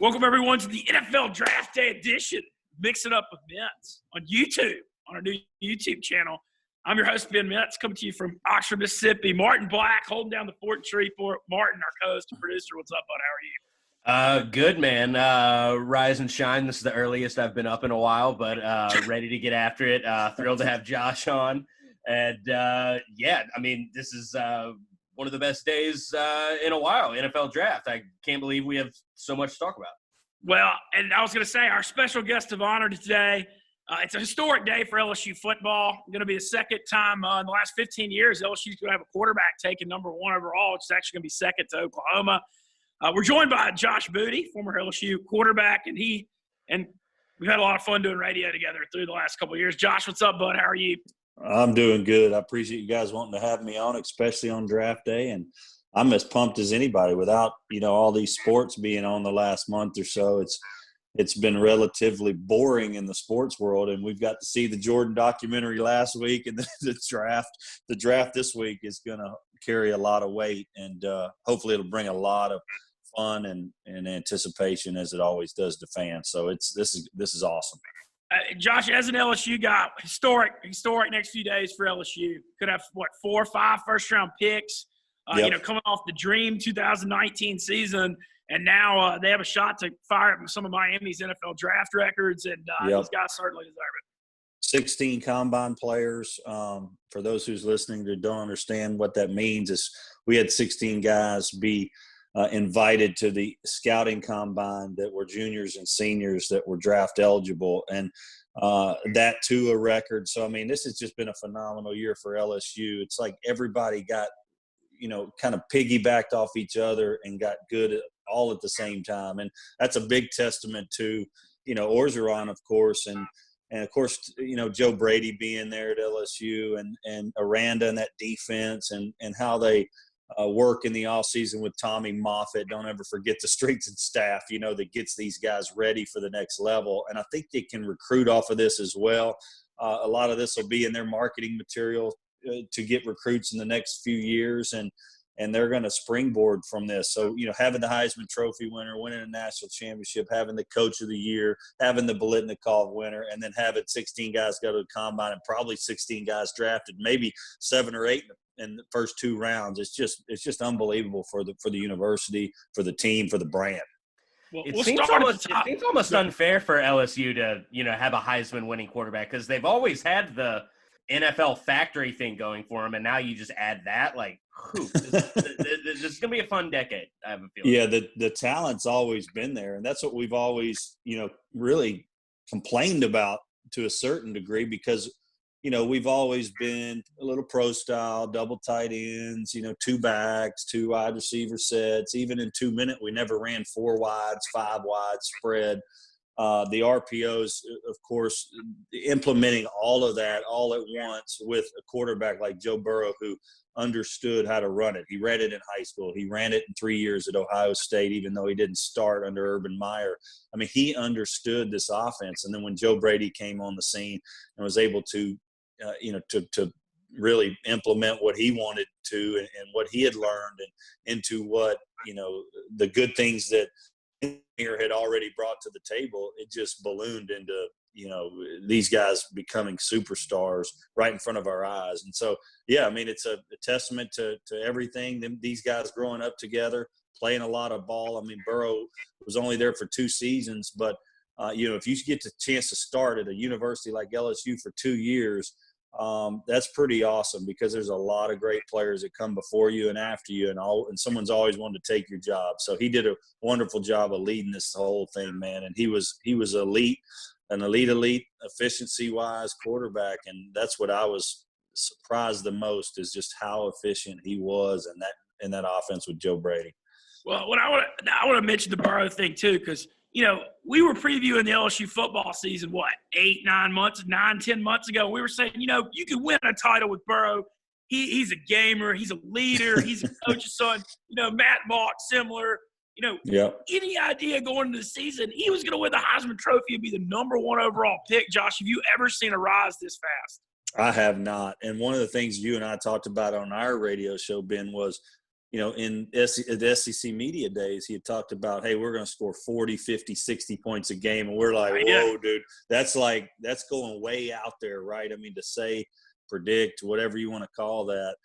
Welcome, everyone, to the NFL Draft Day edition, Mixing Up with Mintz on YouTube, on our new YouTube channel. I'm your host, Ben Mintz, coming to you from Oxford, Mississippi. Martin Black holding down the fort in Shreveport. Martin, our co-host and producer, what's up, bud? How are you? Good, man. Rise and shine. This is the earliest I've been up in a while, but ready to get after it. Thrilled to have Josh on. And, this is one of the best days in a while, NFL Draft. I can't believe we have so much to talk about. Well, and I was going to say, our special guest of honor today, it's a historic day for LSU football. Going to be the second time in the last 15 years LSU's going to have a quarterback taken number one overall, which is actually going to be second to Oklahoma. We're joined by Josh Booty, former LSU quarterback, and we've had a lot of fun doing radio together through the last couple of years. Josh, what's up, bud? How are you? I'm doing good. I appreciate you guys wanting to have me on, especially on draft day. And I'm as pumped as anybody without, all these sports being on the last month or so. It's been relatively boring in the sports world, and we've got to see the Jordan documentary last week, and the draft this week is going to carry a lot of weight, and hopefully it'll bring a lot of fun and anticipation, as it always does to fans. So this is awesome. Josh, as an LSU guy, historic next few days for LSU. Could have, 4 or 5 first-round picks, Yep. Coming off the dream 2019 season, and now they have a shot to fire up some of Miami's NFL draft records, and Yep. these guys certainly deserve it. 16 combine players. For those who's listening that don't understand what that means, is we had 16 guys be invited to the scouting combine that were juniors and seniors that were draft eligible, and that to a record. So, this has just been a phenomenal year for LSU. It's like everybody got, kind of piggybacked off each other and got good all at the same time. And that's a big testament to, Orgeron, of course, and of course, Joe Brady being there at LSU, and Aranda and that defense, and how they work in the offseason with Tommy Moffitt. Don't ever forget the strength and staff, that gets these guys ready for the next level. And I think they can recruit off of this as well. A lot of this will be in their marketing material to get recruits in the next few years, and they're going to springboard from this. So, having the Heisman Trophy winner, winning a national championship, having the Coach of the Year, having the Biletnikoff winner, and then having 16 guys go to the combine, and probably 16 guys drafted, maybe 7 or 8 in the first 2 rounds. It's just unbelievable for the university, for the team, for the brand. Well, It seems almost unfair for LSU to, have a Heisman winning quarterback, because they've always had the NFL factory thing going for them, and now you just add that. This is going to be a fun decade, I have a feeling. Yeah, the talent's always been there, and that's what we've always, really complained about to a certain degree, because, we've always been a little pro style, double tight ends, 2 backs, 2 wide receiver sets. Even in 2-minute, we never ran 4 wides, 5 wide spread. The RPOs, of course, implementing all of that all at once with a quarterback like Joe Burrow, who understood how to run it. He ran it in high school. He ran it in 3 years at Ohio State, even though he didn't start under Urban Meyer. He understood this offense. And then when Joe Brady came on the scene and was able to, to really implement what he wanted to, and what he had learned, and into what, the good things that here had already brought to the table, it just ballooned into, these guys becoming superstars right in front of our eyes. And so, yeah, it's a testament to everything. These guys growing up together, playing a lot of ball. Burrow was only there for 2 seasons, but, if you get the chance to start at a university like LSU for 2 years, that's pretty awesome, because there's a lot of great players that come before you and after you, and someone's always wanted to take your job. So he did a wonderful job of leading this whole thing, man. And he was elite, an elite efficiency wise quarterback. And that's what I was surprised the most, is just how efficient he was in that offense with Joe Brady. Well, I want to mention the Burrow thing too, because we were previewing the LSU football season, 10 months ago. We were saying, you could win a title with Burrow. He's a gamer. He's a leader. He's a coach's son. Matt Mock, similar. Any idea going into the season he was going to win the Heisman Trophy and be the number 1 overall pick? Josh, have you ever seen a rise this fast? I have not. And one of the things you and I talked about on our radio show, Ben, was, in the SEC media days, he had talked about, hey, we're going to score 40, 50, 60 points a game. And we're like, whoa, dude, that's going way out there, right? I mean, to say, predict, whatever you want to call that,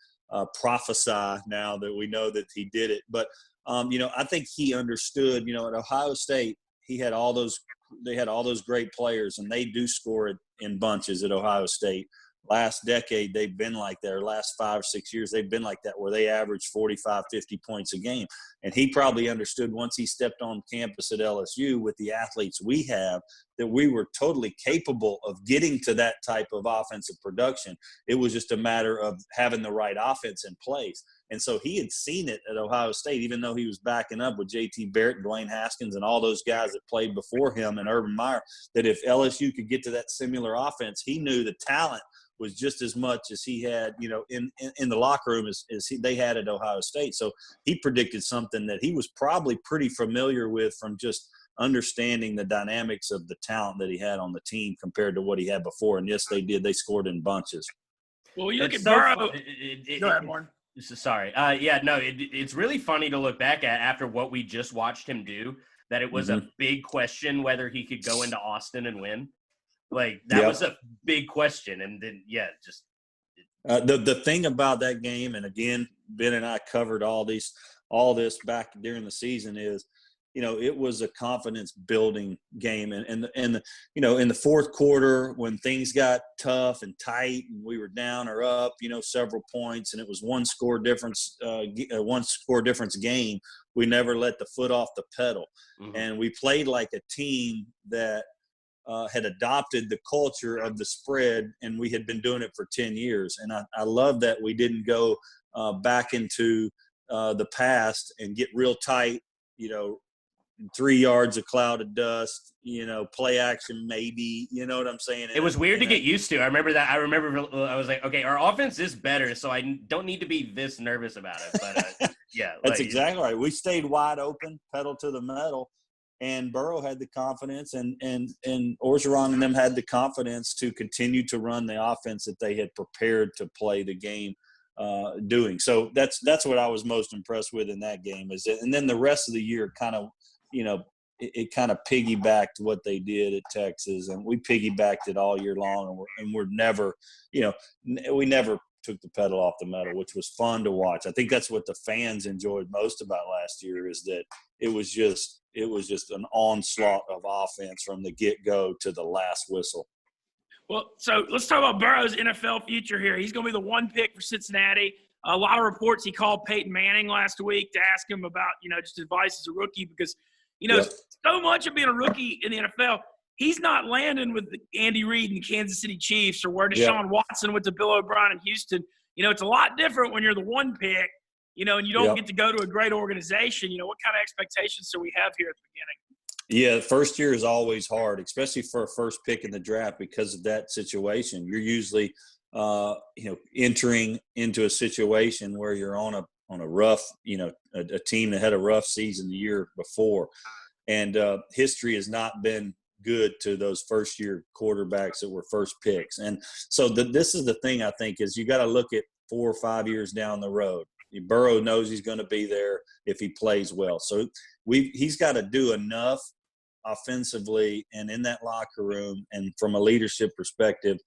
prophesy now that we know that he did it. But, I think he understood, at Ohio State, they had all those great players, and they do score it in bunches at Ohio State. Last decade, they've been like that. Or last 5 or 6 years, they've been like that, where they average 45, 50 points a game. And he probably understood once he stepped on campus at LSU with the athletes we have, that we were totally capable of getting to that type of offensive production. It was just a matter of having the right offense in place. And so he had seen it at Ohio State, even though he was backing up with J.T. Barrett and Dwayne Haskins and all those guys that played before him and Urban Meyer, that if LSU could get to that similar offense, he knew the talent was just as much as he had, in the locker room as they had at Ohio State. So he predicted something that he was probably pretty familiar with from just understanding the dynamics of the talent that he had on the team compared to what he had before. And yes, they did. They scored in bunches. Well, you look at Burrow. Go ahead, Warren. Sorry. It's really funny to look back at after what we just watched him do, that it was a big question whether he could go into Austin and win. Like, that was a big question. And then, the thing about that game, and again, Ben and I covered all this back during the season, is, it was a confidence building game. And in the fourth quarter, when things got tough and tight and we were down or up, several points, and it was one score difference game, we never let the foot off the pedal. And we played like a team that had adopted the culture of the spread, and we had been doing it for 10 years. And I love that we didn't go back into the past and get real tight, 3 yards of cloud of dust, play action maybe, you know what I'm saying? It was weird to get used to. I remember that. I was like, okay, our offense is better, so I don't need to be this nervous about it. But that's exactly right. We stayed wide open, pedal to the metal. And Burrow had the confidence, and Orgeron and them had the confidence to continue to run the offense that they had prepared to play the game doing. So that's what I was most impressed with in that game. And then the rest of the year kind of, it kind of piggybacked what they did at Texas, and we piggybacked it all year long. And we're never, we never took the pedal off the metal, which was fun to watch. I think that's what the fans enjoyed most about last year, is that it was just an onslaught of offense from the get-go to the last whistle. Well, so let's talk about Burrow's NFL future here. He's going to be the one pick for Cincinnati. A lot of reports he called Peyton Manning last week to ask him about, just advice as a rookie, because, so much of being a rookie in the NFL, he's not landing with Andy Reid and the Kansas City Chiefs, or where Deshaun Watson went to Bill O'Brien in Houston. It's a lot different when you're the one pick, and you don't get to go to a great organization. What kind of expectations do we have here at the beginning? Yeah, the first year is always hard, especially for a first pick in the draft, because of that situation. You're usually, entering into a situation where you're on a rough, a team that had a rough season the year before. And history has not been good to those first-year quarterbacks that were first picks. And so this is the thing, I think, is you got to look at 4 or 5 years down the road. Burrow knows he's going to be there if he plays well. So he's got to do enough offensively and in that locker room and from a leadership perspective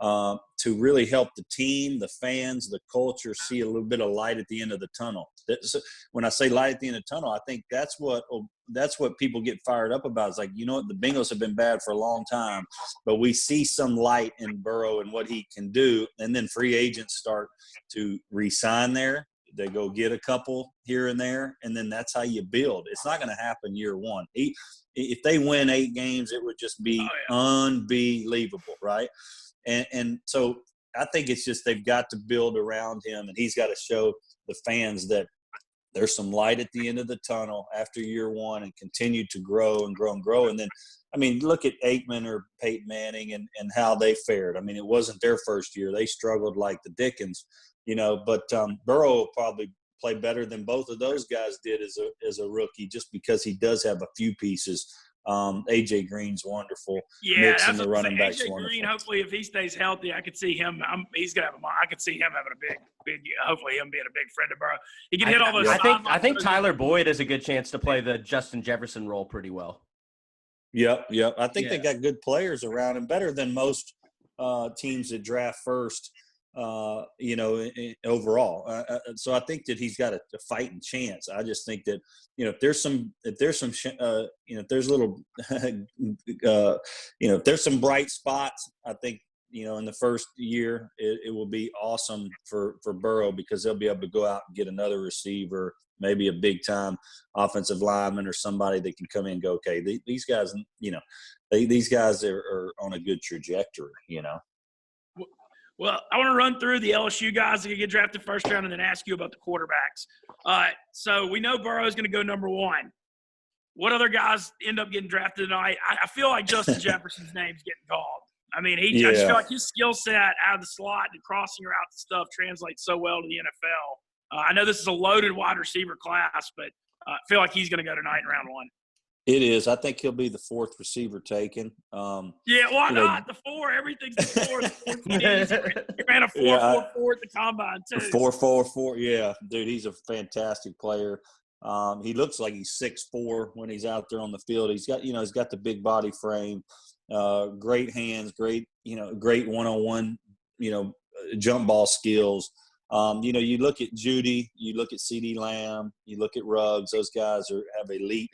to really help the team, the fans, the culture see a little bit of light at the end of the tunnel. When I say light at the end of the tunnel, I think that's what people get fired up about. It's like, what, the Bengals have been bad for a long time, but we see some light in Burrow and what he can do, and then free agents start to re-sign there. They go get a couple here and there, and then that's how you build. It's not going to happen year one. If they win 8 games, it would just be unbelievable, right? And so I think it's just they've got to build around him, and he's got to show the fans that there's some light at the end of the tunnel after year one, and continue to grow and grow and grow. And then, look at Aikman or Peyton Manning and how they fared. It wasn't their first year. They struggled like the Dickens, but Burrow will probably play better than both of those guys did as a rookie, just because he does have a few pieces AJ Green's wonderful. Yeah, Mixin, that's the what I'm running saying. back's AJ wonderful. Green, hopefully, if he stays healthy, I could see him. He's gonna have I could see him having a big. Hopefully, him being a big friend of Burrow. He can hit all those. I think Tyler Boyd has a good chance to play the Justin Jefferson role pretty well. Yep. I think they got good players around him, better than most teams that draft first. Overall. So I think that he's got a fighting chance. I just think that, if there's some bright spots, I think, in the first year, it will be awesome for Burrow, because they'll be able to go out and get another receiver, maybe a big time offensive lineman or somebody that can come in and go, okay, these guys, these guys are on a good trajectory, Well, I want to run through the LSU guys that can get drafted first round and then ask you about the quarterbacks. So we know Burrow is going to go number 1. What other guys end up getting drafted tonight? I feel like Justin Jefferson's name's getting called. I mean, I just feel like his skill set out of the slot and crossing routes and stuff translates so well to the NFL. I know this is a loaded wide receiver class, but I feel like he's going to go tonight in round 1. It is. I think he'll be the 4th receiver taken. Yeah, why not? The 4, everything's the 4th. He ran a 4.44 at the combine too. 4.44. Yeah, dude, he's a fantastic player. He looks like he's 6'4" when he's out there on the field. He's got the big body frame, great hands, great one-on-one, jump ball skills. You look at Judy, you look at CeeDee Lamb, you look at Ruggs. Those guys have elite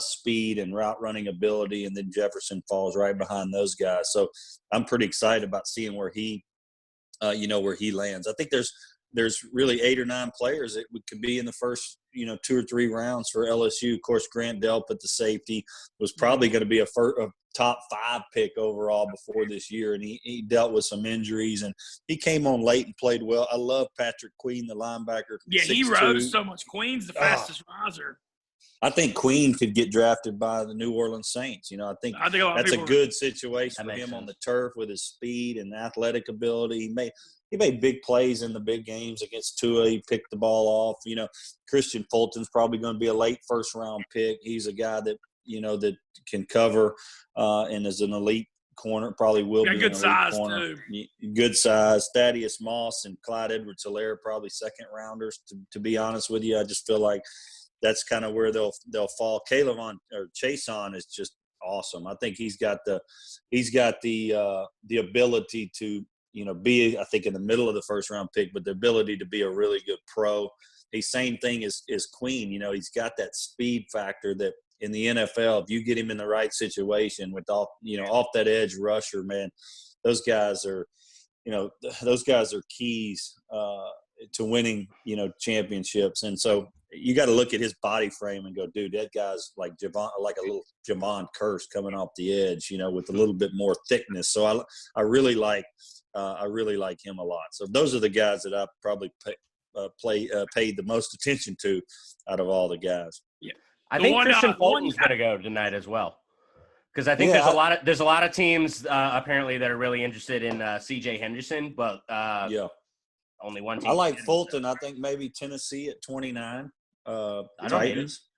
speed and route running ability, and then Jefferson falls right behind those guys. So I'm pretty excited about seeing where he lands. I think there's really 8 or 9 players that could be in the first 2 or 3 rounds for LSU. Of course, Grant Delp at the safety was probably going to be a top 5 pick overall before this year, and he dealt with some injuries, and he came on late and played well. I love Patrick Queen, the linebacker. Yeah, 6'2". He rose so much. Queen's the fastest riser. I think Queen could get drafted by the New Orleans Saints. I think that's a good situation for him on the turf with his speed and athletic ability. He made big plays in the big games against Tua. He picked the ball off. Christian Fulton's probably going to be a late first-round pick. He's a guy that that can cover and is an elite corner. Probably will be an elite size corner. Too. Good size. Thaddeus Moss and Clyde Edwards-Helaire probably second-rounders. To be honest with you, I just feel like that's kind of where they'll fall. Chason is just awesome. I think he's got the ability to be, I think, in the middle of the first round pick, but the ability to be a really good pro. The same thing as Queen. He's got that speed factor that in the NFL, if you get him in the right situation with off that edge rusher, man, those guys are keys to winning, championships. And so you got to look at his body frame and go, dude, that guy's like a little Javon Curse coming off the edge, with a little bit more thickness. So I really like him a lot. So those are the guys that I probably paid the most attention to out of all the guys. Yeah, I think Christian Fulton's going to go tonight as well, because I think there's a lot of teams apparently that are really interested in C.J. Henderson, but only one team. I like Fulton. I think maybe Tennessee at 29. Titans.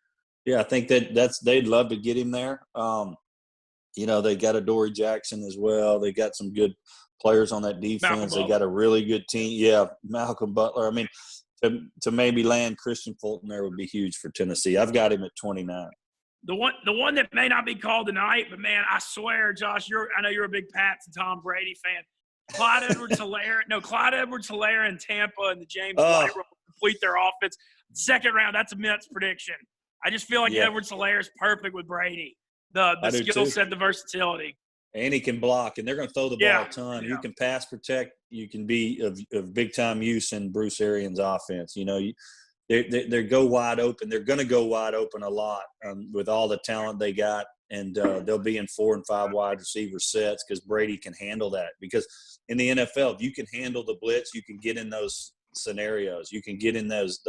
Yeah, I think they'd love to get him there. They got a Dory Jackson as well. They got some good players on that defense. They got a really good team. Yeah, Malcolm Butler. I mean, to maybe land Christian Fulton there would be huge for Tennessee. I've got him at 29. The one that may not be called tonight, but man, I swear, Josh, I know you're a big Pats and Tom Brady fan. Clyde Edwards-Helaire in Tampa and the James White will complete their offense. Second round, that's a Mintz prediction. I just feel like Edwards-Helaire is perfect with Brady. The skill set, the versatility. And he can block, and they're going to throw the ball a ton. Yeah. You can pass protect. You can be of big-time use in Bruce Arians' offense. They go wide open. They're going to go wide open a lot with all the talent they got, and they'll be in 4 and 5 wide receiver sets because Brady can handle that. Because in the NFL, if you can handle the blitz, you can get in those scenarios. You can get in those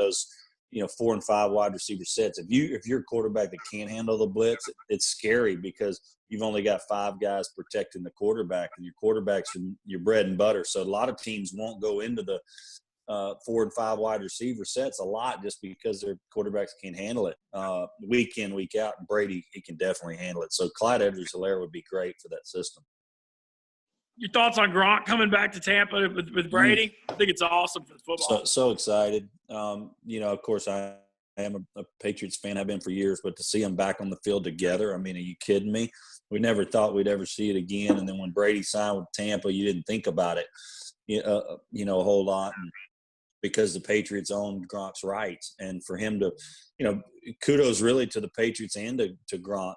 4 and 5 wide receiver sets. If you're a quarterback that can't handle the blitz, it's scary because you've only got 5 guys protecting the quarterback, and your quarterback's your bread and butter. So a lot of teams won't go into the 4 and 5 wide receiver sets a lot just because their quarterbacks can't handle it week in, week out. And Brady, he can definitely handle it. So Clyde Edwards-Helaire would be great for that system. Your thoughts on Gronk coming back to Tampa with Brady? I think it's awesome for the football. So excited. Of course, I am a Patriots fan. I've been for years, but to see them back on the field together, I mean, are you kidding me? We never thought we'd ever see it again. And then when Brady signed with Tampa, you didn't think about it, a whole lot. And because the Patriots owned Gronk's rights, and for him to, kudos really to the Patriots and to Gronk.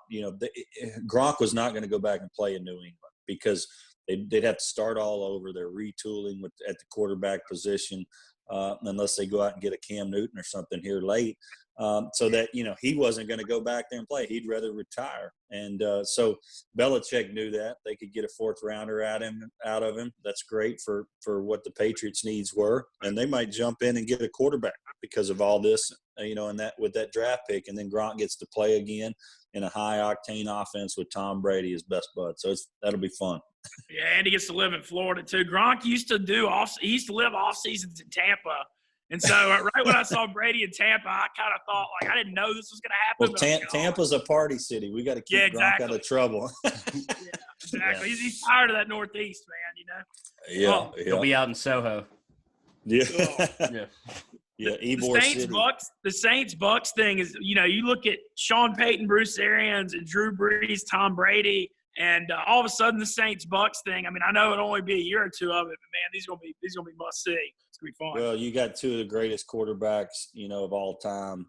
Gronk was not going to go back and play in New England because they'd have to start all over. They're retooling at the quarterback position unless they go out and get a Cam Newton or something here late. So that, he wasn't going to go back there and play. He'd rather retire. And so Belichick knew that. They could get a fourth rounder out of him. That's great for what the Patriots' needs were. And they might jump in and get a quarterback because of all this, and that with that draft pick. And then Gronk gets to play again in a high-octane offense with Tom Brady, his best bud. So that'll be fun. Yeah, and he gets to live in Florida too. Gronk used to live off seasons in Tampa. And so right when I saw Brady in Tampa, I kind of thought, I didn't know this was going to happen. Well, Tampa's a party city. We got to keep Gronk out of trouble. Yeah, exactly. Yeah. He's tired of that Northeast, man, Yeah. He'll be out in Soho. Yeah. Oh. Yeah. Yeah, the Saints-Bucks thing is, you look at Sean Payton, Bruce Arians, and Drew Brees, Tom Brady, and all of a sudden the Saints-Bucks thing. I mean, I know it'll only be a year or two of it, but man, these are gonna be must see. It's gonna be fun. Well, you got two of the greatest quarterbacks, of all time,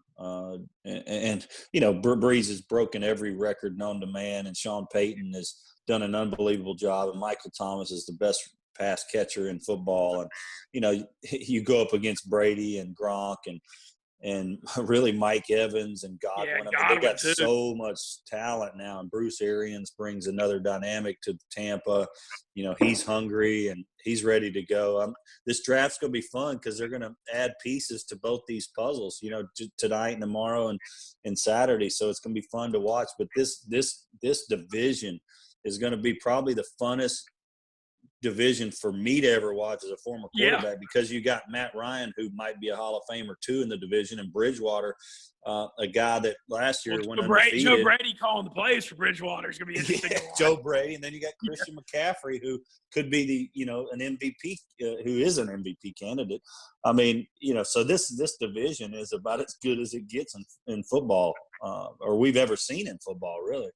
and Brees has broken every record known to man, and Sean Payton has done an unbelievable job, and Michael Thomas is the best pass catcher in football. And you go up against Brady and Gronk and really Mike Evans and Godwin. Yeah, they got so much talent now, and Bruce Arians brings another dynamic to Tampa. He's hungry and he's ready to go. This draft's going to be fun because they're going to add pieces to both these puzzles, tonight and tomorrow and Saturday. So it's going to be fun to watch. But this division is going to be probably the funnest division for me to ever watch as a former quarterback, because you got Matt Ryan, who might be a Hall of Famer too in the division, and Bridgewater, a guy that last year went undefeated. Joe Brady calling the plays for Bridgewater is going to be interesting. Yeah, Joe Brady, and then you got Christian McCaffrey, who could be an MVP, who is an MVP candidate. I mean, so this division is about as good as it gets in football, or we've ever seen in football, really.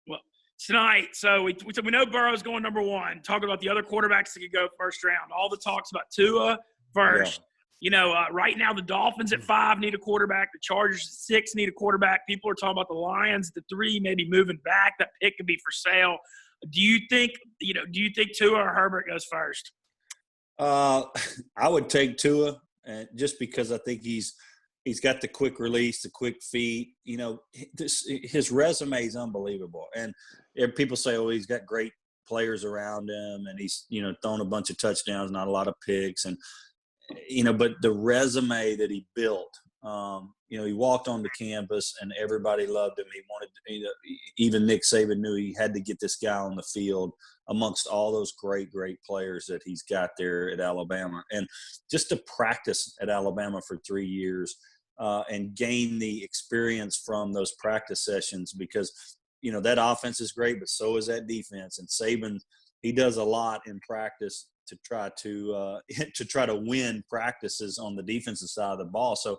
Well, tonight, so we know Burrow's going number one. Talking about the other quarterbacks that could go first round. All the talks about Tua first. Yeah. Right now the Dolphins at 5 need a quarterback. The Chargers at 6 need a quarterback. People are talking about the Lions at 3 maybe moving back. That pick could be for sale. Do you think Tua or Herbert goes first? I would take Tua, just because I think he's got the quick release, the quick feet. His resume is unbelievable. And people say, he's got great players around him, and he's, thrown a bunch of touchdowns, not a lot of picks. And, but the resume that he built, he walked onto campus and everybody loved him. He wanted even Nick Saban knew he had to get this guy on the field amongst all those great, great players that he's got there at Alabama. And just to practice at Alabama for 3 years, and gain the experience from those practice sessions, because, that offense is great, but so is that defense. And Saban, he does a lot in practice to try to win practices on the defensive side of the ball. So,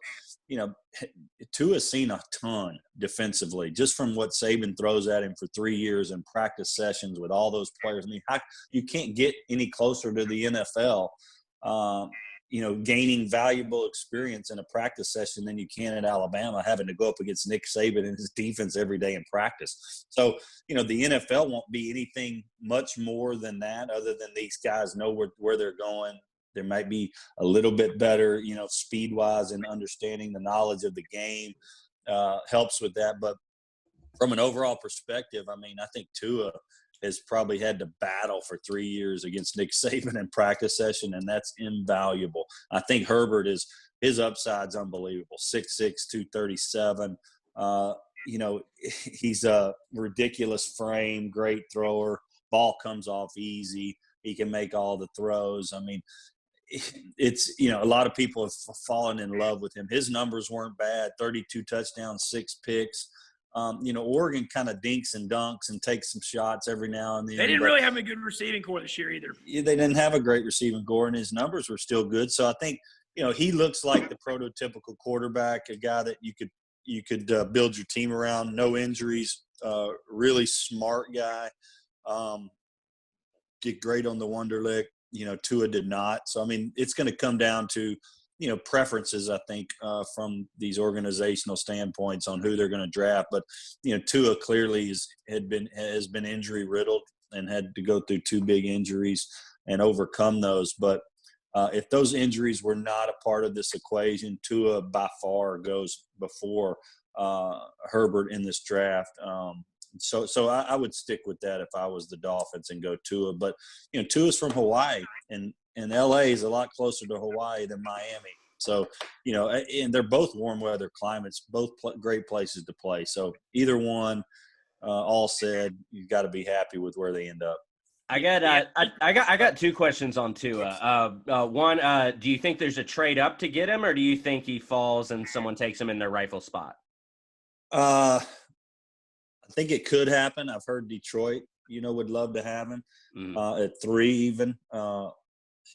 Tua's seen a ton defensively just from what Saban throws at him for 3 years in practice sessions with all those players. I mean, you can't get any closer to the NFL, gaining valuable experience in a practice session than you can at Alabama, having to go up against Nick Saban and his defense every day in practice. So, the NFL won't be anything much more than that, other than these guys know where they're going. There might be a little bit better, speed-wise, and understanding the knowledge of the game helps with that. But from an overall perspective, I mean, I think Tua has probably had to battle for 3 years against Nick Saban in practice session, and that's invaluable. I think Herbert his upside's unbelievable. 6'6", 237. He's a ridiculous frame, great thrower. Ball comes off easy. He can make all the throws. I mean, it's, you know, a lot of people have fallen in love with him. His numbers weren't bad, 32 touchdowns, 6 picks. You know, Oregon kind of dinks and dunks and takes some shots every now and then. They didn't really have a good receiving core this year either. They didn't have a great receiving core, and his numbers were still good. So I think, you know, he looks like the prototypical quarterback, a guy that you could build your team around. No injuries, really smart guy. Did great on the Wonderlic. You know, Tua did not. So I mean, it's going to come down to, you know, preferences, I think, from these organizational standpoints on who they're going to draft. But, you know, Tua clearly has been injury riddled and had to go through 2 big injuries and overcome those. But if those injuries were not a part of this equation, Tua by far goes before Herbert in this draft. So I would stick with that if I was the Dolphins and go Tua. But, you know, Tua's from Hawaii, and L.A. is a lot closer to Hawaii than Miami. So, you know, and they're both warm weather climates, both great places to play. So either one, all said, you've got to be happy with where they end up. I got 2 questions on Tua. One, do you think there's a trade up to get him, or do you think he falls and someone takes him in their rightful spot? I think it could happen. I've heard Detroit, you know, would love to have him at 3 even.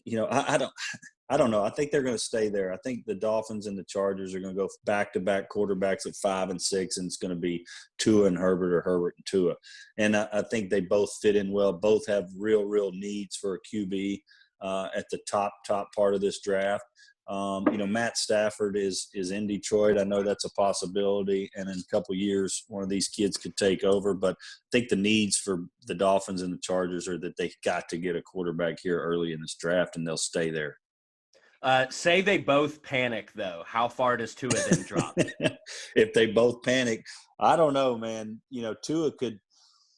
You know, I don't know. I think they're going to stay there. I think the Dolphins and the Chargers are going to go back-to-back quarterbacks at 5 and 6, and it's going to be Tua and Herbert or Herbert and Tua. And I think they both fit in well. Both have real needs for a QB at the top part of this draft. You know, Matt Stafford is in Detroit. I know that's a possibility, and in a couple of years, one of these kids could take over. But I think the needs for the Dolphins and the Chargers are that they got to get a quarterback here early in this draft, and they'll stay there. Say they both panic, though. How far does Tua then drop? If they both panic, I don't know, man. You know, Tua could –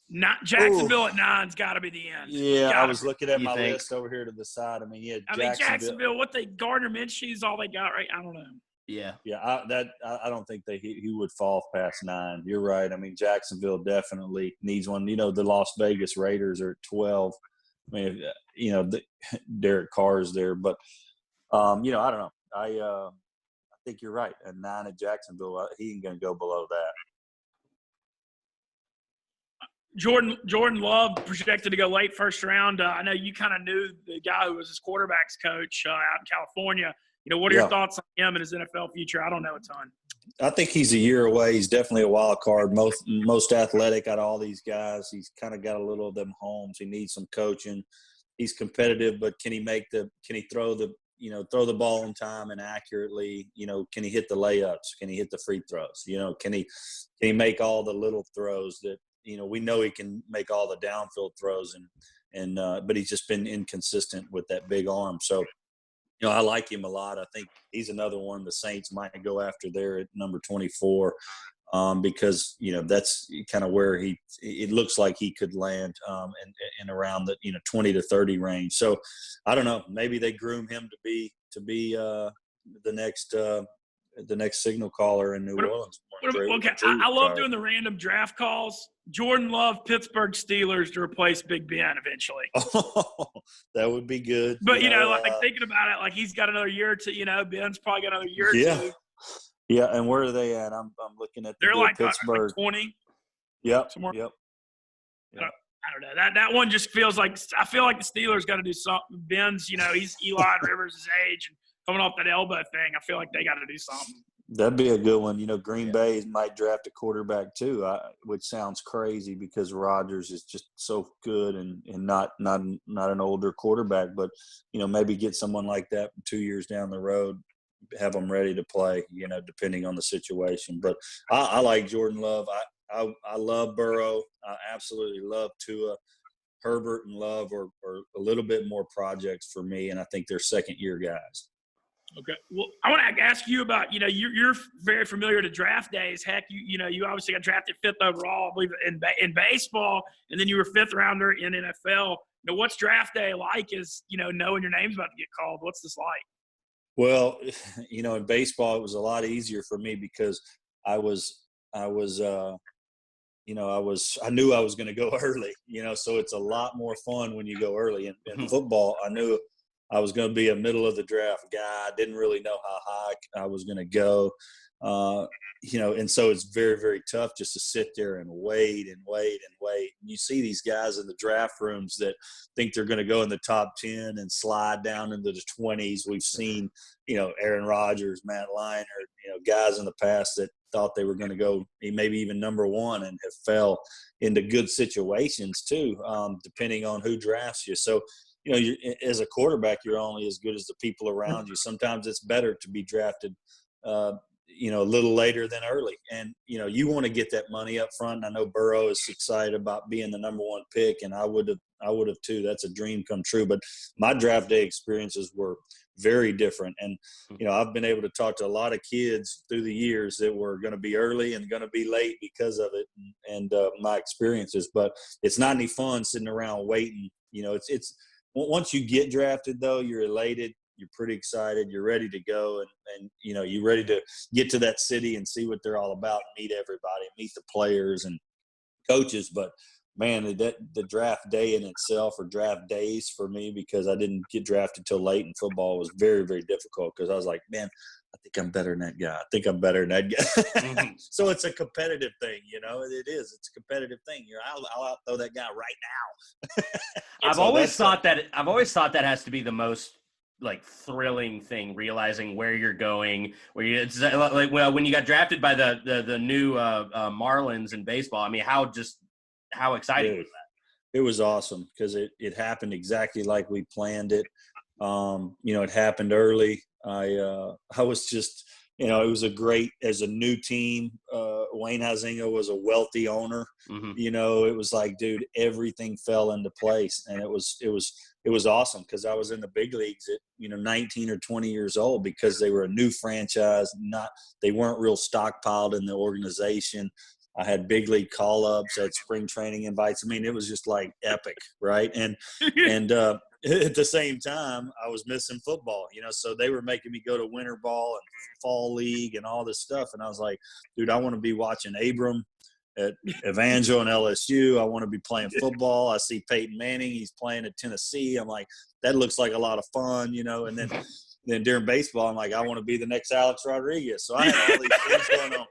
not Jacksonville at 9's got to be the end. Yeah, I was looking at my list over here to the side. I mean, Jacksonville. What Gardner Minshew's all they got, right? I don't know. Yeah. I don't think he would fall past 9. You're right. I mean, Jacksonville definitely needs one. You know, the Las Vegas Raiders are at 12. I mean, you know, Derek Carr is there, but you know, I don't know. I think you're right. At 9 at Jacksonville, he ain't going to go below that. Jordan Love projected to go late first round. I know you kind of knew the guy who was his quarterback's coach out in California. You know, what are your thoughts on him and his NFL future? I don't know a ton. I think he's a year away. He's definitely a wild card. Most athletic out of all these guys. He's kind of got a little of them homes. He needs some coaching. He's competitive, but can he throw the ball in time and accurately? You know, can he hit the layups? Can he hit the free throws? You know, can he make all the little throws that, you know, we know he can make all the downfield throws, but he's just been inconsistent with that big arm. So, you know, I like him a lot. I think he's another one the Saints might go after there at number 24 because, you know, that's kind of where it looks like he could land and around the, you know, 20 to 30 range. So I don't know, maybe they groom him to be the next signal caller in New Orleans. Okay, I love doing the random draft calls. Jordan Love, Pittsburgh Steelers to replace Big Ben eventually. Oh, that would be good. But, you know, like thinking about it, like he's got another year or two, you know, Ben's probably got another year or two. Yeah, and where are they at? I'm looking at they're like Pittsburgh. Like 20. Yep. Somewhere. Yep. I don't know. That one just feels like – I feel like the Steelers got to do something. Ben's, you know, he's Eli Rivers' age and coming off that elbow thing. I feel like they got to do something. That'd be a good one. You know, Green Bay might draft a quarterback too, which sounds crazy because Rodgers is just so good and not an older quarterback. But, you know, maybe get someone like that 2 years down the road, have them ready to play, you know, depending on the situation. But I like Jordan Love. I love Burrow. I absolutely love Tua. Herbert and Love are a little bit more projects for me, and I think they're second-year guys. Okay. Well, I want to ask you about, you know, you're very familiar to draft days. Heck, you know, you obviously got drafted 5th overall, I believe, in baseball, and then you were 5th rounder in NFL. You know, what's draft day like is, you know, knowing your name's about to get called? What's this like? Well, you know, in baseball, it was a lot easier for me because I knew I was going to go early, you know, so it's a lot more fun when you go early. In football, I knew I was going to be a middle of the draft guy. I didn't really know how high I was going to go. And so it's very, very tough just to sit there and wait and wait and wait. And you see these guys in the draft rooms that think they're going to go in the top 10 and slide down into the 20s. We've seen, Aaron Rodgers, Matt Leinart, guys in the past that thought they were going to go maybe even number one and have fell into good situations too, depending on who drafts you. So, as a quarterback, you're only as good as the people around you. Sometimes it's better to be drafted a little later than early. And, you want to get that money up front. And I know Burrow is excited about being the number one pick, and I would have too. That's a dream come true. But my draft day experiences were very different. And, I've been able to talk to a lot of kids through the years that were going to be early and going to be late because of it and my experiences. But it's not any fun sitting around waiting. It's once you get drafted, though, you're elated. You're pretty excited. You're ready to go, and you're ready to get to that city and see what they're all about, and meet everybody, meet the players and coaches. But man, the draft day in itself, or draft days for me, because I didn't get drafted till late in football, was very, very difficult, because I was like, man, I think I'm better than that guy. I think I'm better than that guy. Mm-hmm. So it's a competitive thing, it is. It's a competitive thing. I'll out throw that guy right now. I've always thought that has to be the most thrilling thing, realizing where you're going, it's like, well, when you got drafted by the new Marlins in baseball. I mean, how exciting was that? It was awesome, because it happened exactly like we planned it. It happened early. I was just, it was as a new team. Wayne Huizinga was a wealthy owner. Mm-hmm. It was like, dude, everything fell into place, and it was awesome, because I was in the big leagues at 19 or 20 years old, because they were a new franchise. They weren't real stockpiled in the organization. I had big league call-ups, at spring training invites. I mean, it was just like epic, right? And at the same time, I was missing football, so they were making me go to winter ball and fall league and all this stuff. And I was like, dude, I want to be watching Abram at Evangel and LSU. I want to be playing football. I see Peyton Manning. He's playing at Tennessee. I'm like, that looks like a lot of fun, And then during baseball, I'm like, I want to be the next Alex Rodriguez. So I had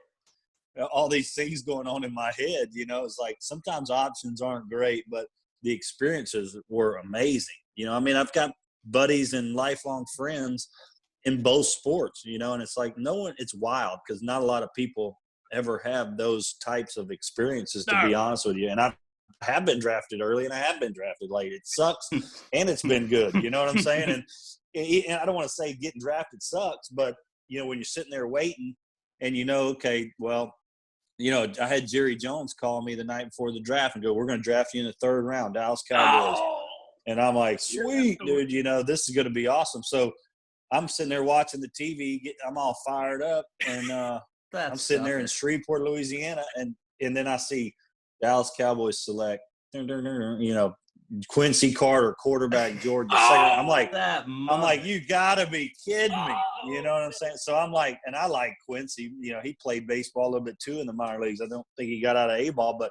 all these things going on in my head. It's like, sometimes options aren't great, but the experiences were amazing. I've got buddies and lifelong friends in both sports, and it's like it's wild, because not a lot of people ever have those types of experiences, to be honest with you. And I have been drafted early, and I have been drafted late. It sucks, and it's been good. You know what I'm saying? And I don't want to say getting drafted sucks, but, when you're sitting there waiting and okay, well, I had Jerry Jones call me the night before the draft and go, we're going to draft you in the third round, Dallas Cowboys. Oh, and I'm like, sweet, dude, this is going to be awesome. So I'm sitting there watching the TV. I'm all fired up. And I'm sitting there in Shreveport, Louisiana. And then I see Dallas Cowboys select, Quincy Carter, quarterback, Georgia. I'm like, you gotta be kidding me. You know what I'm saying? So I'm like, and I like Quincy. He played baseball a little bit too in the minor leagues. I don't think he got out of A-ball, but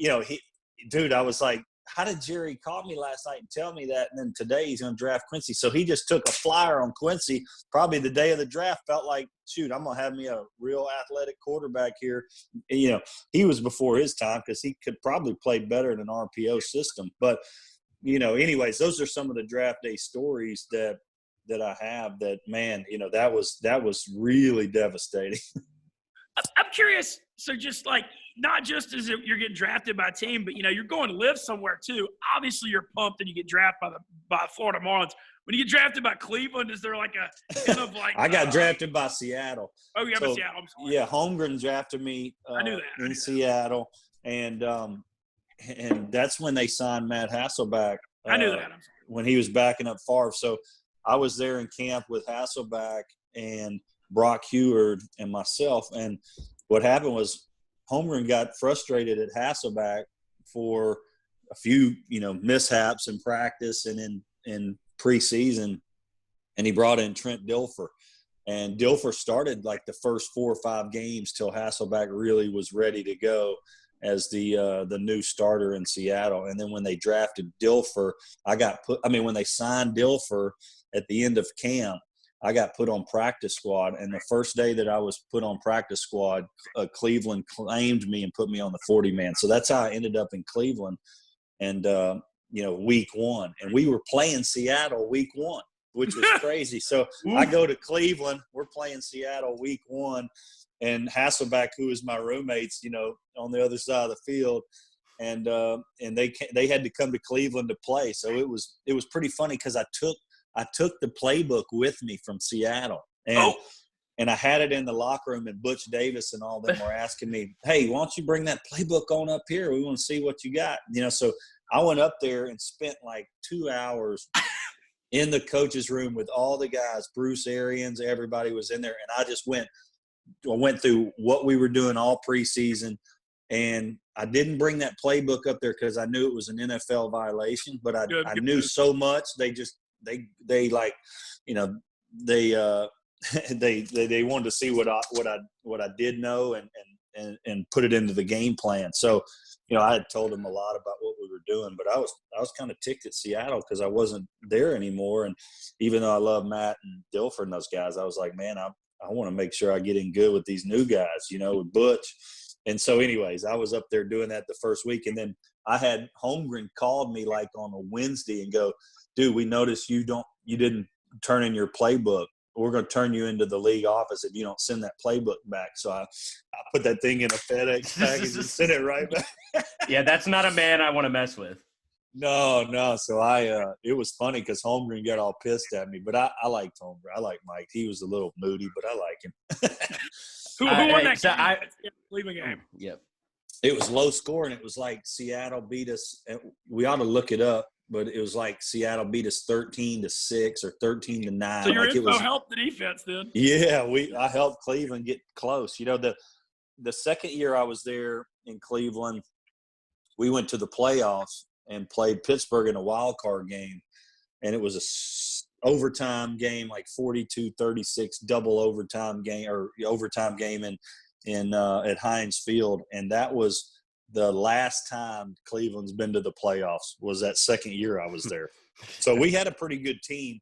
I was like, how did Jerry call me last night and tell me that? And then today he's going to draft Quincy. So he just took a flyer on Quincy. Probably the day of the draft, felt like, shoot, I'm going to have me a real athletic quarterback here. And, he was before his time, because he could probably play better in an RPO system. But, anyways, those are some of the draft day stories that I have that, man, that was really devastating. I'm curious. So just not just as if you're getting drafted by a team, but you're going to live somewhere too. Obviously, you're pumped and you get drafted by the Florida Marlins. When you get drafted by Cleveland, is there a kind of I got drafted by Seattle. Oh, you got by Seattle. I'm sorry. Yeah, Holmgren drafted me. I knew that. In Seattle, and that's when they signed Matt Hasselbeck. I knew that. I'm sorry. When he was backing up Favre. So I was there in camp with Hasselbeck and Brock Heward and myself. And what happened was, Holmgren got frustrated at Hasselbeck for a few, mishaps in practice and in preseason, and he brought in Trent Dilfer. And Dilfer started the first 4 or 5 games till Hasselbeck really was ready to go. as the new starter in Seattle. And then when they drafted Dilfer, when they signed Dilfer at the end of camp, I got put on practice squad. And the first day that I was put on practice squad, Cleveland claimed me and put me on the 40-man. So that's how I ended up in Cleveland. And, week one. And we were playing Seattle week one, which was crazy. So I go to Cleveland. We're playing Seattle week one. And Hasselback, who was my roommates, on the other side of the field, and they had to come to Cleveland to play. So it was pretty funny because I took the playbook with me from Seattle, and I had it in the locker room. And Butch Davis and all them were asking me, "Hey, why don't you bring that playbook on up here? We want to see what you got." So I went up there and spent like 2 hours in the coach's room with all the guys. Bruce Arians, everybody was in there, and I just went through what we were doing all preseason, and I didn't bring that playbook up there because I knew it was an NFL violation. But I knew so much. They wanted to see what I did know and put it into the game plan. So I had told them a lot about what we were doing, but I was kind of ticked at Seattle because I wasn't there anymore. And even though I love Matt and Dilfer and those guys, I was like, man, I want to make sure I get in good with these new guys, with Butch. And so anyways, I was up there doing that the first week. And then I had Holmgren called me like on a Wednesday and go, dude, we noticed you didn't turn in your playbook. We're going to turn you into the league office if you don't send that playbook back. So I put that thing in a FedEx package and sent it right back. Yeah, that's not a man I want to mess with. No. So it was funny because Holmgren got all pissed at me, but I liked Holmgren. I liked Mike. He was a little moody, but I like him. Who won that game? Cleveland game. Yep. It was low scoring. It was like Seattle beat us. We ought to look it up, but it was like Seattle beat us 13-6 or 13-9. So your info helped the defense then. Yeah, I helped Cleveland get close. The second year I was there in Cleveland, we went to the playoffs and played Pittsburgh in a wild card game, and it was a overtime game, like 42-36 double overtime game in at Heinz Field, and that was the last time Cleveland's been to the playoffs. Was that second year I was there. So we had a pretty good team,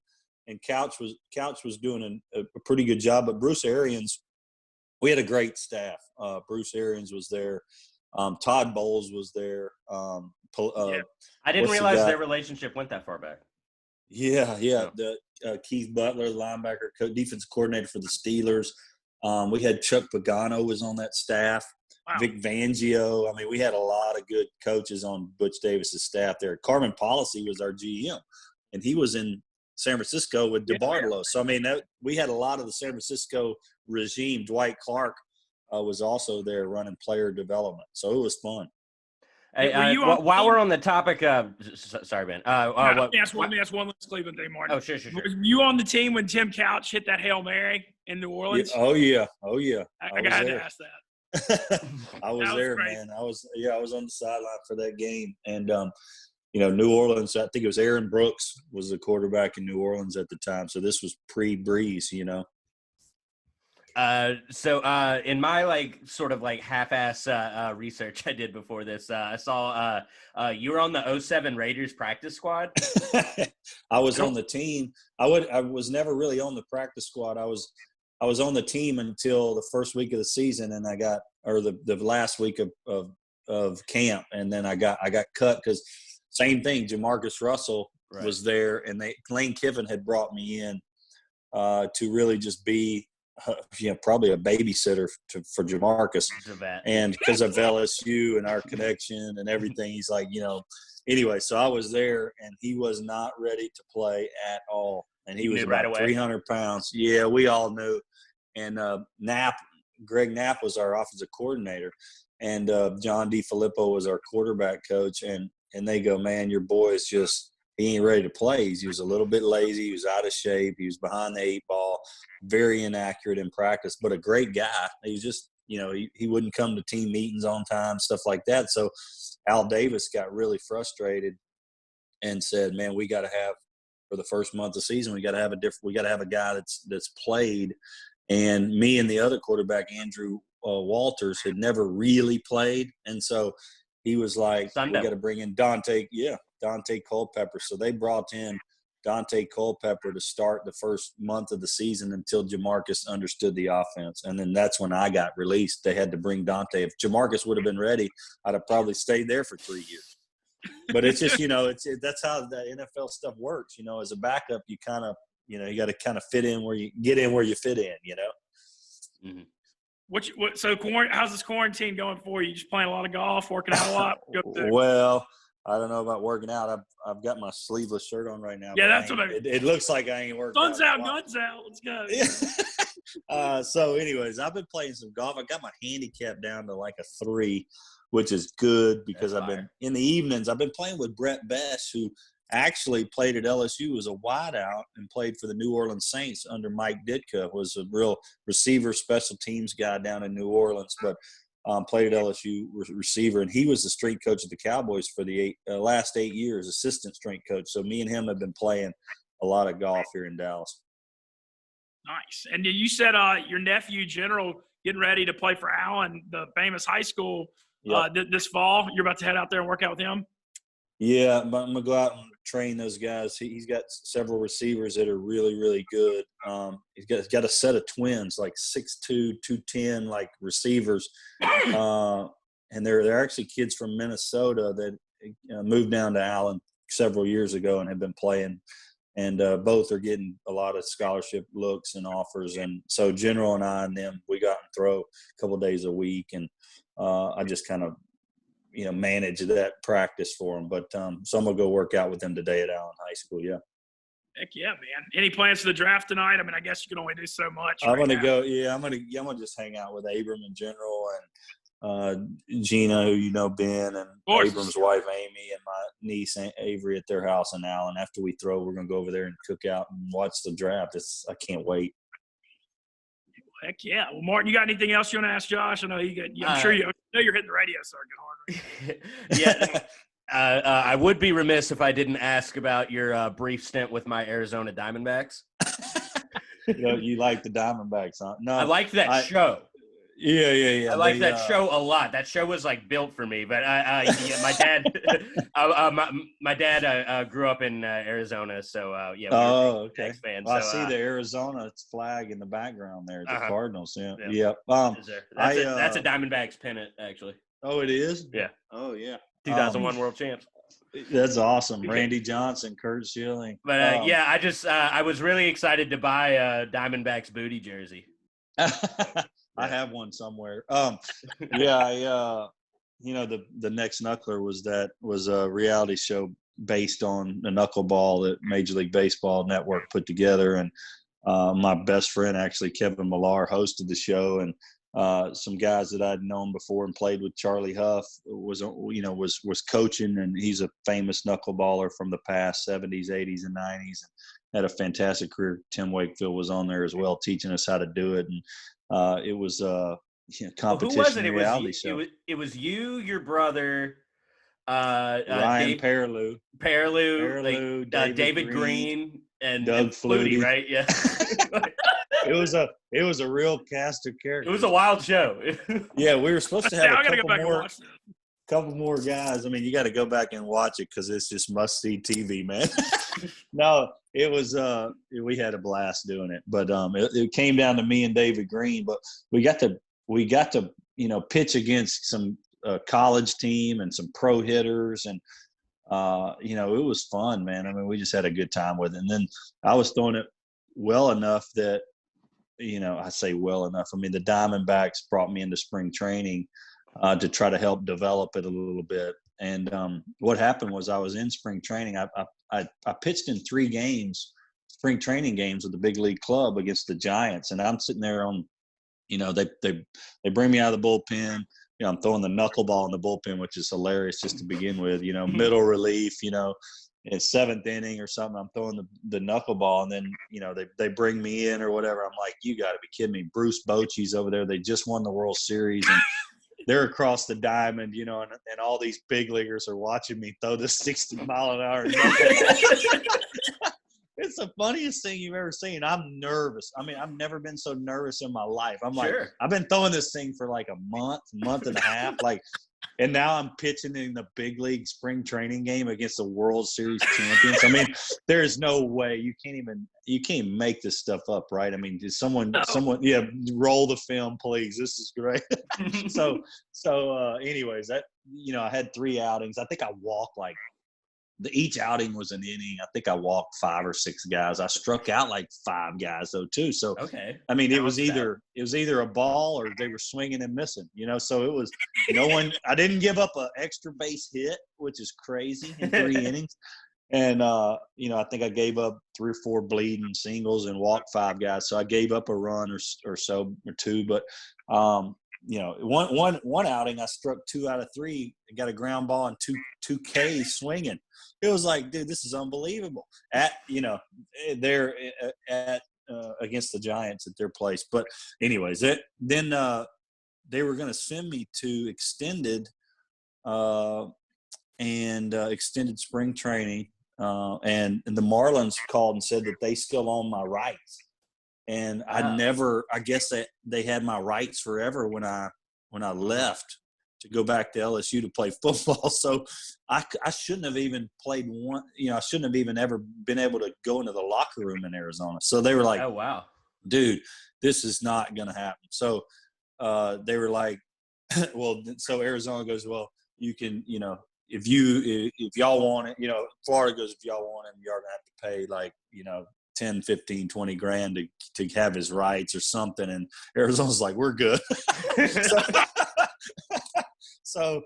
and Couch was doing a pretty good job. But Bruce Arians, we had a great staff. Bruce Arians was there. Todd Bowles was there. I didn't realize their relationship went that far back. Yeah. The Keith Butler, linebacker, defensive coordinator for the Steelers. We had Chuck Pagano was on that staff. Wow. Vic Fangio. I mean, we had a lot of good coaches on Butch Davis's staff there. Carmen Policy was our GM, and he was in San Francisco with DeBartolo. So, I mean, we had a lot of the San Francisco regime. Dwight Clark was also there running player development. So it was fun. Hey, while we're on the topic of sorry, Ben. Let me ask one last Cleveland thing, Martin. Oh, sure. Were you on the team when Tim Couch hit that Hail Mary in New Orleans? Yeah. Oh, yeah. I got to ask that. I was there, man. I was on the sideline for that game. And, New Orleans, I think it was Aaron Brooks was the quarterback in New Orleans at the time. So this was pre-Breeze, So in my sort of half-ass research I did before this, I saw you were on the 07 Raiders practice squad. I was on the team. I was never really on the practice squad. I was on the team until the first week of the season, and the last week of camp, and then I got cut because same thing. Jamarcus Russell was there, and Lane Kiffin had brought me in to really just be probably a babysitter for Jamarcus, and because of LSU and our connection and everything, he's like, anyway. So I was there, and he was not ready to play at all, and he was about 300 pounds. Yeah, we all knew. And Greg Knapp was our offensive coordinator, and John DeFilippo was our quarterback coach, and they go, man, your boy is just. He ain't ready to play. He was a little bit lazy. He was out of shape. He was behind the 8 ball, very inaccurate in practice, but a great guy. He was just, he wouldn't come to team meetings on time, stuff like that. So Al Davis got really frustrated and said, man, we got to have, for the first month of the season, we got to have a guy that's played. And me and the other quarterback, Andrew Walters had never really played, and so he was like, "We got to bring in Dante Culpepper." So they brought in Dante Culpepper to start the first month of the season until Jamarcus understood the offense, and then that's when I got released. They had to bring Dante. If Jamarcus would have been ready, I'd have probably stayed there for 3 years. But it's just, that's how the NFL stuff works. As a backup, you kind of, you got to kind of fit in where you get in where you fit in. Mm-hmm. So how's this quarantine going for you? You just playing a lot of golf, working out a lot? Well, I don't know about working out. I've got my sleeveless shirt on right now. Yeah, that's what it looks like I ain't working. Guns out. Let's go. So, anyways, I've been playing some golf. I got my handicap down to like a 3, which is good because I've been in the evenings. I've been playing with Brett Bess, who actually played at LSU as a wideout and played for the New Orleans Saints under Mike Ditka. Was a real receiver, special teams guy down in New Orleans, but played at LSU receiver, and he was the strength coach of the Cowboys for the last 8 years, assistant strength coach. So me and him have been playing a lot of golf here in Dallas. Nice. And you said your nephew, General, getting ready to play for Allen, the famous high school, this fall. You're about to head out there and work out with him? Yeah, I'm going to go out and train those guys. He's got several receivers that are really, really good. He's got a set of twins, like 6'2", 210, like receivers. And they're actually kids from Minnesota that moved down to Allen several years ago and have been playing. And both are getting a lot of scholarship looks and offers. And so General and I and them, we got and throw a couple days a week. And I just kind of, manage that practice for them. But so I'm going to go work out with them today at Allen High School, yeah. Heck yeah, man. Any plans for the draft tonight? I mean, I guess you can only do so much. I'm going to go, I'm going to just hang out with Abram in general and Gina, who Ben, and Abram's wife, Amy, and my niece, Avery, at their house in Allen. After we throw, we're going to go over there and cook out and watch the draft. I can't wait. Heck yeah. Well, Martin, you got anything else you want to ask Josh? I know I'm sure you're hitting the radio circuit harder. Yeah. I would be remiss if I didn't ask about your brief stint with my Arizona Diamondbacks. You like the Diamondbacks, huh? No, I liked that show. Yeah. I like that show a lot. That show was like built for me. But my dad, my dad grew up in Arizona, so we were big fans. Well, I see the Arizona flag in the background there, the Cardinals. Yeah. Yep. That's a Diamondbacks pennant, actually. Oh, it is. Yeah. Oh, yeah. 2001 World Champs. That's awesome. Randy Johnson, Kurt Schilling. But I was really excited to buy a Diamondbacks booty jersey. I have one somewhere. The Next Knuckler was a reality show based on a knuckleball that Major League Baseball Network put together, and my best friend, actually Kevin Millar, hosted the show, and some guys that I'd known before and played with, Charlie Huff was coaching, and he's a famous knuckleballer from the past, 70s, 80s, and 90s, and had a fantastic career. Tim Wakefield was on there as well, teaching us how to do it, and it was competition reality show. It was you, your brother, Ryan Perlew, David Green, and Doug Flutie, right? Yeah. It was a real cast of characters. It was a wild show. Yeah, we were supposed to have couple more guys. I mean, you got to go back and watch it because it's just must-see TV, man. No, it was we had a blast doing it, but it came down to me and David Green. But we got to pitch against some college team and some pro hitters, and it was fun, man. I mean, we just had a good time with it. And then I was throwing it well enough that, I say well enough. I mean, the Diamondbacks brought me into spring training to try to help develop it a little bit. And what happened was I was in spring training. I pitched in 3 spring training games with the big league club against the Giants. And I'm sitting there on, they bring me out of the bullpen. I'm throwing the knuckleball in the bullpen, which is hilarious just to begin with, middle relief, it's 7th inning or something. I'm throwing the knuckleball, and then, they bring me in or whatever. I'm like, you got to be kidding me. Bruce Bochy's over there. They just won the World Series, and they're across the diamond, and all these big leaguers are watching me throw this 60-mile-an-hour knuckle. it's the funniest thing you've ever seen. I'm nervous. I mean, I've never been so nervous in my life. I'm like, I've been throwing this thing for like a month and a half. Like, and now I'm pitching in the big league spring training game against the World Series champions. I mean, there's no way you can't make this stuff up, right? I mean, someone, roll the film, please. This is great. Anyways, that, I had 3 outings. I think I walked each outing was an inning. I think I walked 5 or 6 guys. I struck out like 5 guys though too. So I mean, it was either a ball or they were swinging and missing. So it was no one. I didn't give up an extra base hit, which is crazy in 3 innings. And I think I gave up 3 or 4 bleeding singles and walked 5 guys. So I gave up a run or so or 2, but. One outing I struck 2 out of 3 and got a ground ball and two Ks swinging. It was like, dude, this is unbelievable. They're at against the Giants at their place. But anyways, then they were going to send me to extended extended spring training, and the Marlins called and said that they still own my rights. And I guess that they had my rights forever when I left to go back to LSU to play football. So I shouldn't have even played one, I shouldn't have even ever been able to go into the locker room in Arizona. So they were like, oh, wow, dude, this is not going to happen. So they were like, well, so Arizona goes, well, you can, if y'all want it, Florida goes, if y'all want him, you're going to have to pay like, 10, 15, 20 grand to have his rights or something. And Arizona's like, we're good. So,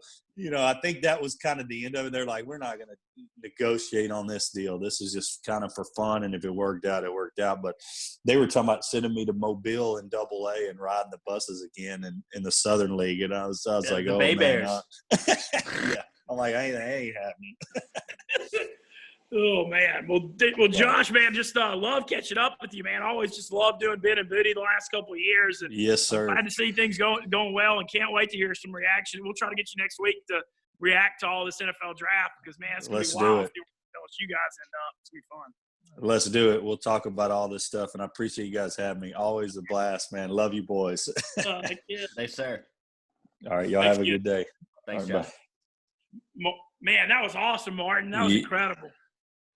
I think that was kind of the end of it. They're like, we're not going to negotiate on this deal. This is just kind of for fun. And if it worked out, it worked out. But they were talking about sending me to Mobile in AA and riding the buses again in the Southern League. And I was like, oh, Bay Bears. Yeah. I'm like, that ain't happening. Oh, man. Well, Josh, man, just love catching up with you, man. Always just love doing Ben and Booty the last couple of years. And yes, sir. Glad to see things going well and can't wait to hear some reaction. We'll try to get you next week to react to all this NFL draft because, man, it's going to be wild. Let's do it. Tell us you guys end up. It's going to be fun. Let's do it. We'll talk about all this stuff, and I appreciate you guys having me. Always a blast, man. Love you boys. Thanks, sir. All right, y'all have a good day. Thanks, right, Josh. Man, that was awesome, Martin. That was incredible.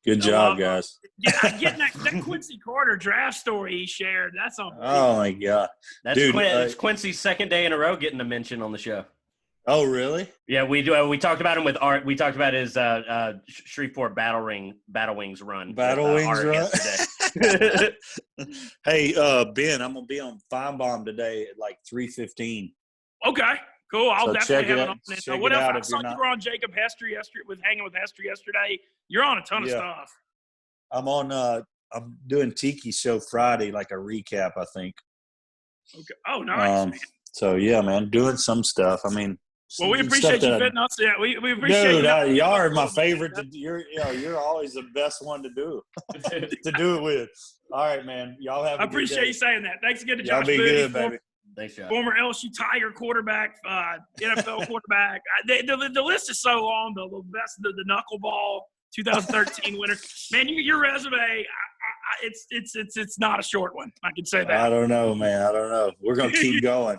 Good job, guys. Yeah, getting that Quincy Carter draft story he shared. That's on. Oh my God, that's dude! It's Quincy's second day in a row getting a mention on the show. Oh, really? Yeah, we do. We talked about him with Art. We talked about his Shreveport Battle Wings run. Battle Wings run. Yesterday. Hey, Ben, I'm gonna be on Feinbaum today at like 3:15. Okay. Cool. I'll definitely have it on. What else? I saw you were on Jacob Hester yesterday. Hanging with Hester yesterday. You're on a ton of stuff. I'm on. I'm doing Tiki Show Friday, like a recap, I think. Okay. Oh, nice. So yeah, man, doing some stuff. I mean, well, we appreciate you fitting us. Yeah, we appreciate you. Y'all are my favorite. You're always the best one to do it with. All right, man. Y'all have. I appreciate you saying that. Thanks again to Josh. Y'all be good, baby. Thanks, Josh. Former LSU Tiger quarterback, NFL quarterback. The list is so long. The best, the knuckleball 2013 winner. Man, your resume, it's not a short one. I can say that. I don't know, man. I don't know. We're gonna keep going.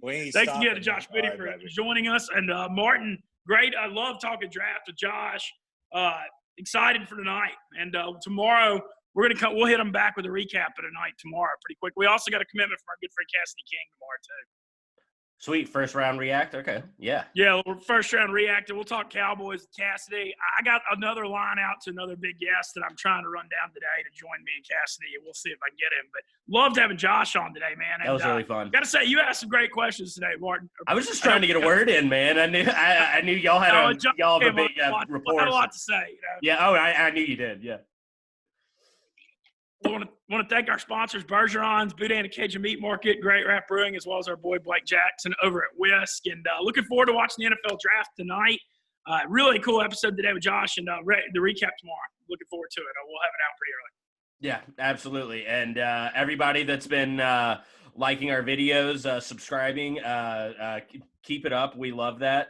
Thanks again to Josh Biddy for joining us, and Martin. Great. I love talking draft with Josh. Excited for tonight, and tomorrow. We'll hit them back with a recap of the night tomorrow pretty quick. We also got a commitment from our good friend Cassidy King tomorrow too. Sweet. First round react. Okay. Yeah. Yeah. First round react. We'll talk Cowboys with Cassidy. I got another line out to another big guest that I'm trying to run down today to join me and Cassidy. We'll see if I can get him. But loved having Josh on today, man. And, that was really fun. Got to say, you asked some great questions today, Martin. I was just trying to get a word in, man. I knew y'all had a big rapport. I had a lot to say. Yeah. Oh, I knew you did. Yeah. I want to thank our sponsors, Bergeron's, Boudin and Cajun Meat Market, Great Rap Brewing, as well as our boy Blake Jackson over at Whisk. And looking forward to watching the NFL draft tonight. Really cool episode today with Josh and the recap tomorrow. Looking forward to it. We'll have it out pretty early. Yeah, absolutely. And everybody that's been liking our videos, subscribing, keep it up. We love that.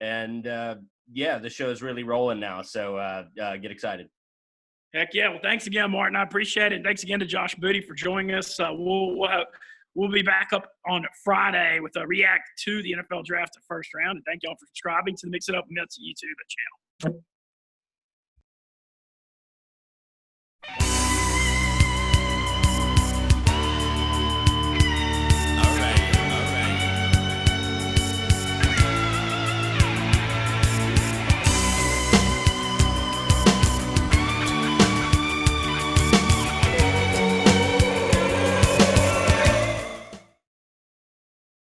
And, the show is really rolling now. So get excited. Heck yeah. Well, thanks again, Martin. I appreciate it. Thanks again to Josh Booty for joining us. We'll be back up on Friday with a react to the NFL draft at first round. And thank y'all for subscribing to the Mix It Up Mintz YouTube channel.